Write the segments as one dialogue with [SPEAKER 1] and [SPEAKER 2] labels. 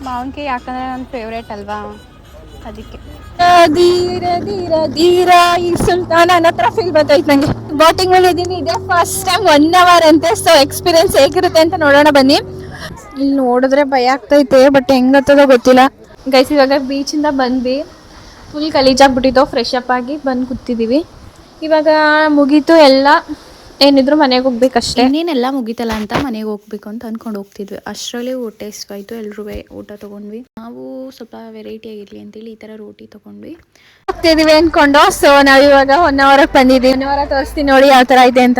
[SPEAKER 1] ಮಾವಿನಕಾಯಿ ಯಾಕಂದರೆ ನನ್ನ ಫೇವ್ರೇಟ್ ಅಲ್ವಾ, ಅದಕ್ಕೆ.
[SPEAKER 2] ಧೀರ ಧೀರ ಧೀರ ಈ ಸುಲ್ತಾನ ನನ್ನ ಹತ್ರ ಫೀಲ್ ಬರ್ತೈತೆ ನಂಗೆ. ಬೋಟಿಂಗ್ ಅಲ್ಲಿ ಇದೀನಿ, ಇದೆ ಫಸ್ಟ್ ಟೈಮ್ 1 hour ಅಂತೆ. ಸೊ ಎಕ್ಸ್ಪೀರಿಯನ್ಸ್ ಹೇಗಿರುತ್ತೆ ಅಂತ ನೋಡೋಣ ಬನ್ನಿ. ಇಲ್ಲಿ ನೋಡಿದ್ರೆ ಭಯ ಆಗ್ತೈತೆ, ಬಟ್ ಹೆಂಗತ್ತದೋ ಗೊತ್ತಿಲ್ಲ. ಗೈಸ್ ಇವಾಗ ಬೀಚಿಂದ ಬಂದ್ವಿ, ಫುಲ್ ಗಲೀಜಾಗ್ಬಿಟ್ಟಿದ್ದೋ. ಫ್ರೆಶ್ ಅಪ್ ಆಗಿ ಬಂದು ಕೂತಿದ್ದೀವಿ. ಇವಾಗ ಮುಗೀತು ಎಲ್ಲ, ಏನಿದ್ರು ಮನೆಗೆ ಹೋಗ್ಬೇಕಷ್ಟೇ.
[SPEAKER 1] ಇನ್ನೇನೆಲ್ಲ ಮುಗಿತಲ್ಲ ಅಂತ ಮನೆಗೆ ಹೋಗ್ಬೇಕು ಅಂತ ಅಂದ್ಕೊಂಡು ಹೋಗ್ತಿದ್ವಿ. ಅಷ್ಟರಲ್ಲಿ ಹೊಟ್ಟೆ ಹಸಿವಾಯ್ತು, ಎಲ್ಲರೂ ಊಟ ತೊಗೊಂಡ್ವಿ. ನಾವು ಸ್ವಲ್ಪ ವೆರೈಟಿ ಆಗಿರಲಿ ಅಂತೇಳಿ ಈ ಥರ ರೋಟಿ ತೊಗೊಂಡ್ವಿ.
[SPEAKER 2] ಹೋಗ್ತಿದೀವಿ ಅಂದ್ಕೊಂಡು. ಸೊ ನಾವಿವಾಗ 1 hour ಬಂದಿದ್ದೀವಿ. 1 hour ತೋರಿಸ್ತೀನಿ ನೋಡಿ ಯಾವ ಥರ ಇದೆ ಅಂತ.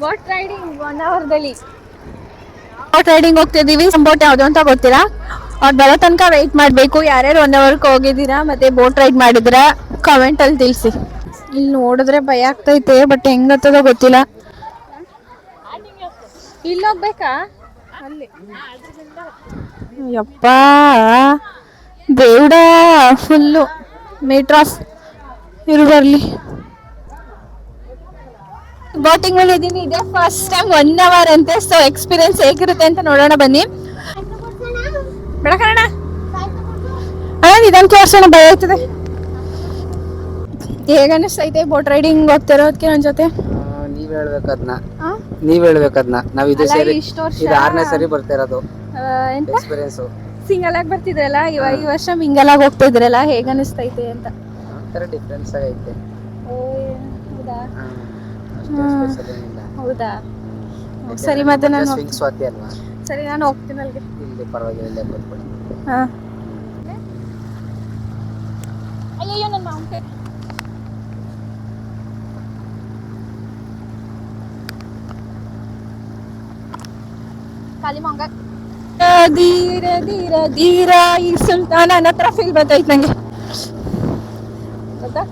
[SPEAKER 2] ಬೋಟ್ ರೈಡಿಂಗ್ 1 hourದಲ್ಲಿ ಬೋಟ್ ರೈಡಿಂಗ್ ಹೋಗ್ತಿದ್ದೀವಿ. ಬೋಟ್ ಯಾವುದು ಅಂತ ಗೊತ್ತಿಲ್ಲ, ಅವ್ರು ಬರೋ ತನಕ ವೆಯ್ಟ್ ಮಾಡಬೇಕು. ಯಾರ್ಯಾರು 1 hourಗೆ ಹೋಗಿದ್ದೀರಾ ಮತ್ತೆ ಬೋಟ್ ರೈಡ್ ಮಾಡಿದ್ದೀರಾ ಕಾಮೆಂಟಲ್ಲಿ ತಿಳಿಸಿ. ಇಲ್ಲಿ ನೋಡಿದ್ರೆ ಭಯ ಆಗ್ತೈತೆ, ಬಟ್ ಹೆಂಗತ್ತದೋ ಗೊತ್ತಿಲ್ಲ. ಇಲ್ಲಿ ಹೋಗ್ಬೇಕಾ? ಅಲ್ಲಿ ಯಪ್ಪ ದೇವ್ಡ, ಫುಲ್ಲು ಮೀಟರ್ ಆಫ್ ಇರು ಬರ್ಲಿ. ಬೋಟಿಂಗ್ ಅಲ್ಲಿ ಇದೀನಿ, ಇದೆ ಫಸ್ಟ್ ಟೈಮ್ 1 hour ಅಂತೆ. ಸೊ ಎಕ್ಸ್ಪೀರಿಯನ್ಸ್ ಹೇಗಿರುತ್ತೆ ಅಂತ ನೋಡೋಣ ಬನ್ನಿ. ಬೇಡ ಕಣ ಇದನ್ನು ತೋರ್ಸೋಣ, ಭಯ ಆಗ್ತದೆ. ಹೇಗನ್ನಿಸ್ತೈತೆ ಬೋಟ್ ರೈಡಿಂಗ್ ಹೋಗ್ತಿರೋದಕ್ಕೆ ನನ್ನ ಜೊತೆ?
[SPEAKER 3] ನೀವ್ ಹೇಳ್ಬೇಕದ್ನ ನಾವ್ ಇದು ಸೇರಿ ಇದು 6ನೇ ಸರಿ ಬರ್ತಾ ಇರೋದು ಎಕ್ಸ್ಪೀರಿಯನ್ಸ್.
[SPEAKER 2] ಸಿಂಗಲ್ ಆಗಿ ಬರ್ತಿದ್ರಲ್ಲ, ಇವಾಗ ಈ ವರ್ಷ ಮಿಂಗಲ್ ಆಗಿ ಹೋಗ್ತಾ ಇದ್ರಲ್ಲ, ಹೇಗ ಅನಿಸ್ತೈತೆ ಅಂತ?
[SPEAKER 3] ಒಂಥರ ಡಿಫ್ರೆನ್ಸ್ ಆಗೈತೆ.
[SPEAKER 2] ಹೌದಾ?
[SPEAKER 3] ಹೌದಾ?
[SPEAKER 2] ಸರಿ, ಮತ್ತೆ ನಾನು
[SPEAKER 3] ಸ್ವಾತಿ ಅಲ್ವಾ?
[SPEAKER 2] ಸರಿ, ನಾನು ಹೋಗ್ತೀನಿ ಅಲ್ಲಿಗೆ.
[SPEAKER 3] ಇಲ್ಲಿ ಪರವಾಗಿಲ್ಲ, ಇಲ್ಲೇ ಕೂತ್ಕೊಳ್ಳಿ.
[SPEAKER 2] ಅಯ್ಯೋ ನನ್ನ ಮಾವಿನಕಾಯಿ. ಖಾಲಿ ಮಂಗ. ಧೀರ ಧೀರ ಧೀರ ಈ ಸುಲ್ತಾನ ನನ್ನ ಹತ್ರ ಫೀಲ್ ಬರ್ತೈತೆ ನಂಗೆ. ಗೊತ್ತಾ?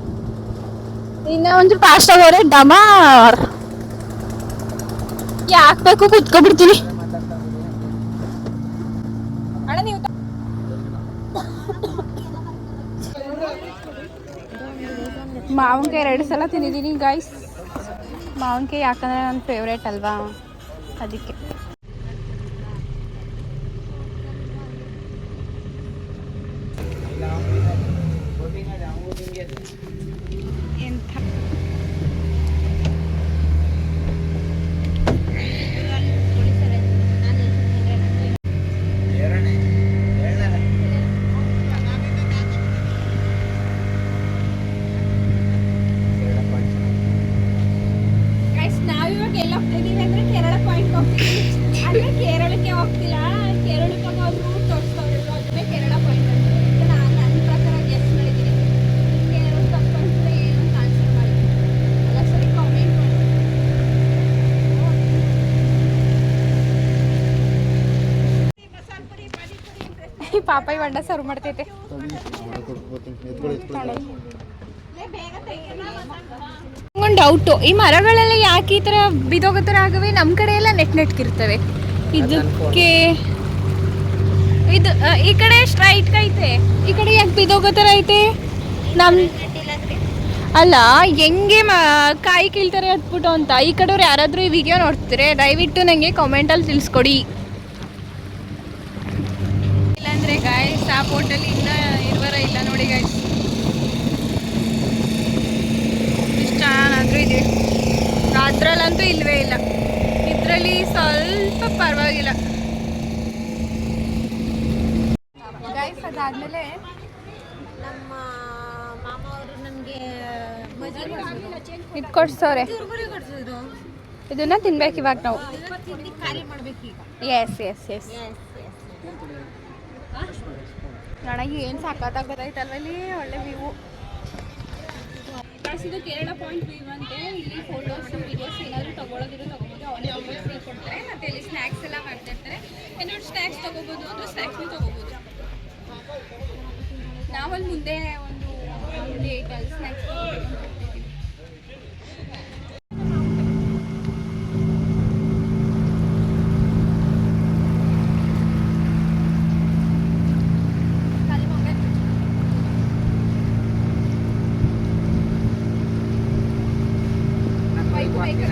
[SPEAKER 2] ಇನ್ನ ಒಂದು ಫಾಸ್ಟ್ ಆಗೋರೆ ಡಮಾರ್ ಯಾಕಬೇಕು, ಕುತ್ಕೊಬಿಡ್ತೀನಿ. ಅಣ್ಣ ನೀವು
[SPEAKER 1] ಮಾವಿನಕಾಯಿ 2 ಸಲ ತಿಂದಿದ್ದೀನಿ ಗೈಸ್. ಮಾವಿನಕಾಯಿ ಯಾಕಂದರೆ ನನ್ನ ಫೇವ್ರೇಟ್ ಅಲ್ವಾ, ಅದಕ್ಕೆ.
[SPEAKER 2] ಎಲ್ಲ ಹೋಗ್ತಿದೀವಿ ಅಂದ್ರೆ ಕೇರಳ ಪಾಯಿಂಟ್ ಹೋಗ್ತಿದೀವಿ. ಆದ್ರೆ ಕೇರಳಕ್ಕೆ ಹೋಗ್ತಿಲ್ಲ, ಕೇರಳಕ್ಕೆ ಹೋಗೋದು ತೋರಿಸ್ತಾವ್ರೆ, ಅದನ್ನೇ ಕೇರಳ ಪಾಯಿಂಟ್ ಅಂತ. ನಾನು ನನ್ನ ಪ್ರಕಾರ ಗೆಸ್ ಮಾಡಿದ್ದೀನಿ. ಕೇರಳ ತಪ್ಪು ಅಂದ್ರೆ ಏನು ಅಂತ ಆನ್ಸರ್ ಮಾಡಿ, ಎಲ್ಲ ಸರಿ ಕಾಮೆಂಟ್ ಮಾಡಿ.
[SPEAKER 1] ಪಾಪಾಯಿ ಬಂಡ ಸರ್ವ್ ಮಾಡ್ತೈತೆ.
[SPEAKER 2] ಒಂದು ಡೌಟು, ಈ ಮರಗಳೆಲ್ಲ ಯಾಕೆ ಈ ಥರ ಬಿದೋಗೋ ಥರ ಆಗವೆ? ನಮ್ಮ ಕಡೆ ಎಲ್ಲ ನೆಟ್ಕಿರ್ತವೆ, ಇದಕ್ಕೆ ಇದು ಈ ಕಡೆ ಸ್ಟ್ರೈಟ್ ಐತೆ, ಈ ಕಡೆ ಯಾಕೆ ಬಿದೋಗೋ ಥರ ಐತೆ? ನಮ್ಮ ಅಲ್ಲ, ಹೆಂಗೆ ಕಾಯಿ ಕೀಳ್ತಾರೆ ಹತ್ಬಿಟ್ಟು ಅಂತ. ಈ ಕಡೆಯವ್ರು ಯಾರಾದರೂ ಈ ವಿಡಿಯೋ ನೋಡ್ತಾರೆ, ದಯವಿಟ್ಟು ನನಗೆ ಕಾಮೆಂಟಲ್ಲಿ ತಿಳಿಸ್ಕೊಡಿ. ಇಲ್ಲಾಂದರೆ ಗಾಯ್ಸ್ ಆ ಬೋಟಲ್ಲಿ ಇನ್ನೂ ಇರುವರ ಇಲ್ಲ ನೋಡಿ ಗಾಯ್ಸ್. ಚೆನ್ನಾದ್ರೂ ಇದೆ, ಅದ್ರಲ್ಲಂತೂ ಇಲ್ವೇ ಇಲ್ಲ. ಇದರಲ್ಲಿ ಸ್ವಲ್ಪ ಪರವಾಗಿಲ್ಲ
[SPEAKER 1] ಗೈಸ್. ಅದಾದಮೇಲೆ
[SPEAKER 4] ನಮ್ಮ ಮಾಮ ಅವರು ನನಗೆ
[SPEAKER 1] ಇದು ಕೊಡ್ಸೋರೆ, ಇದನ್ನ ತಿನ್ಬೇಕು ಇವಾಗ ನಾವು.
[SPEAKER 4] ಖಾಲಿ ಮಾಡ್ಬೇಕೀಗ.
[SPEAKER 1] ಎಸ್ ಎಸ್ ಎಸ್ ನನಗೆ ಏನು ಸಾಕಾದಾಗ ಗೊತ್ತಾಯ್ತಲ್ವ, ಇಲ್ಲಿ ಒಳ್ಳೆ ವ್ಯೂ.
[SPEAKER 2] ಇದು ಕೇರಳ ಪಾಯಿಂಟ್ ವ್ಯೂ ಅಂತೆ. ಇಲ್ಲಿ ಫೋಟೋಸ್ ವಿಡಿಯೋಸ್ ಏನಾದರೂ ತೊಗೊಳೋದಿರೋ ತೊಗೋಬೋದು, ಅವರೇ ಫ್ರೀ ಕೊಡ್ತಾರೆ. ಮತ್ತು ಇಲ್ಲಿ ಸ್ನ್ಯಾಕ್ಸ್ ಎಲ್ಲ ಮಾಡ್ತಿರ್ತಾರೆ. ಏನಾದ್ರು ಸ್ನ್ಯಾಕ್ಸ್ ತೊಗೋಬೋದು ಅಂದರೆ ಸ್ನ್ಯಾಕ್ಸ್ನೂ ತೊಗೋಬೋದು. ನಾವಲ್ಲಿ ಮುಂದೆ ಒಂದು 8 ಸ್ನ್ಯಾಕ್ಸ್ ತೊಗೋಬೇಕು.
[SPEAKER 3] Thank you.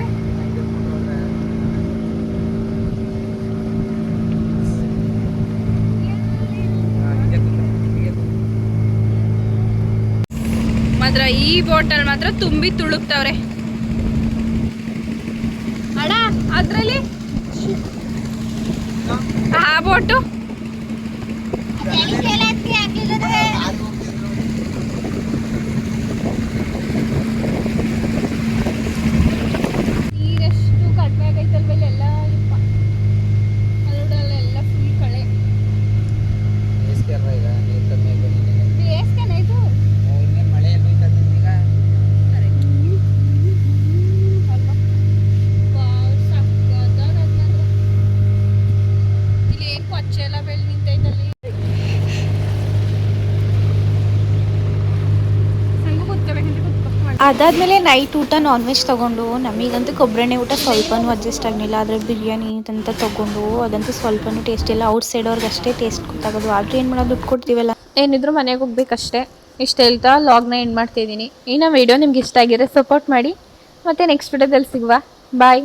[SPEAKER 2] ಸಮುದ್ರ. ಈ ಬೋಟಲ್ಲಿ ಮಾತ್ರ ತುಂಬಿ ತುಳುಕ್ತವ್ರೆ ಅಣ್ಣ. ಅದ್ರಲ್ಲಿ ಆ ಬೋಟು ನೀರೆಷ್ಟು ಕಡಿಮೆ ಆಗೈತಲ್ವ ಇಲ್ಲೆಲ್ಲ. ಅದ್ರೊಳಗೆಲ್ಲ ಫುಲ್ ಕಳೆ. ಬೇಸ್ಗೆನಾಯ್ತು ಇಲ್ಲಿ ಏನ್ ಕೊಚ್ಚೆ ಎಲ್ಲ ಬೆಳೆ ನಿಂತೈತಲ್ಲಿ.
[SPEAKER 1] ಅದಾದಮೇಲೆ ನೈಟ್ ಊಟ ನಾನ್ ವೆಜ್ ತೊಗೊಂಡು, ನಮಗಂತೂ ಕೊಬ್ಬರೆಣ್ಣೆ ಊಟ ಸ್ವಲ್ಪನೂ ಅಡ್ಜಸ್ಟ್ ಆಗಲಿಲ್ಲ. ಆದರೆ ಬಿರಿಯಾನಿ ಅಂತ ತೊಗೊಂಡು ಅದಂತೂ ಸ್ವಲ್ಪನೂ ಟೇಸ್ಟ್ ಇಲ್ಲ. ಔಟ್ ಸೈಡ್ ಅವ್ರಿಗೆ ಅಷ್ಟೇ ಟೇಸ್ಟ್ ಗೊತ್ತಾಗೋದು. ಆದರೂ ಏನು ಮಾಡೋದು, ದುಡ್ಡು ಕೊಡ್ತೀವಲ್ಲ.
[SPEAKER 2] ಏನಿದ್ರು ಮನೆಗೆ ಹೋಗ್ಬೇಕಷ್ಟೇ. ಇಷ್ಟ ಹೇಳ್ತಾ ಲಾಗ್ನ ಎಂಡ್ ಮಾಡ್ತಿದ್ದೀನಿ. ಈ ನಮ್ಮ ವಿಡಿಯೋ ನಿಮ್ಗೆ ಇಷ್ಟ ಆಗಿದ್ರೆ ಸಪೋರ್ಟ್ ಮಾಡಿ. ಮತ್ತೆ ನೆಕ್ಸ್ಟ್ ವಿಡಿಯೋದಲ್ಲಿ ಸಿಗುವ. ಬಾಯ್.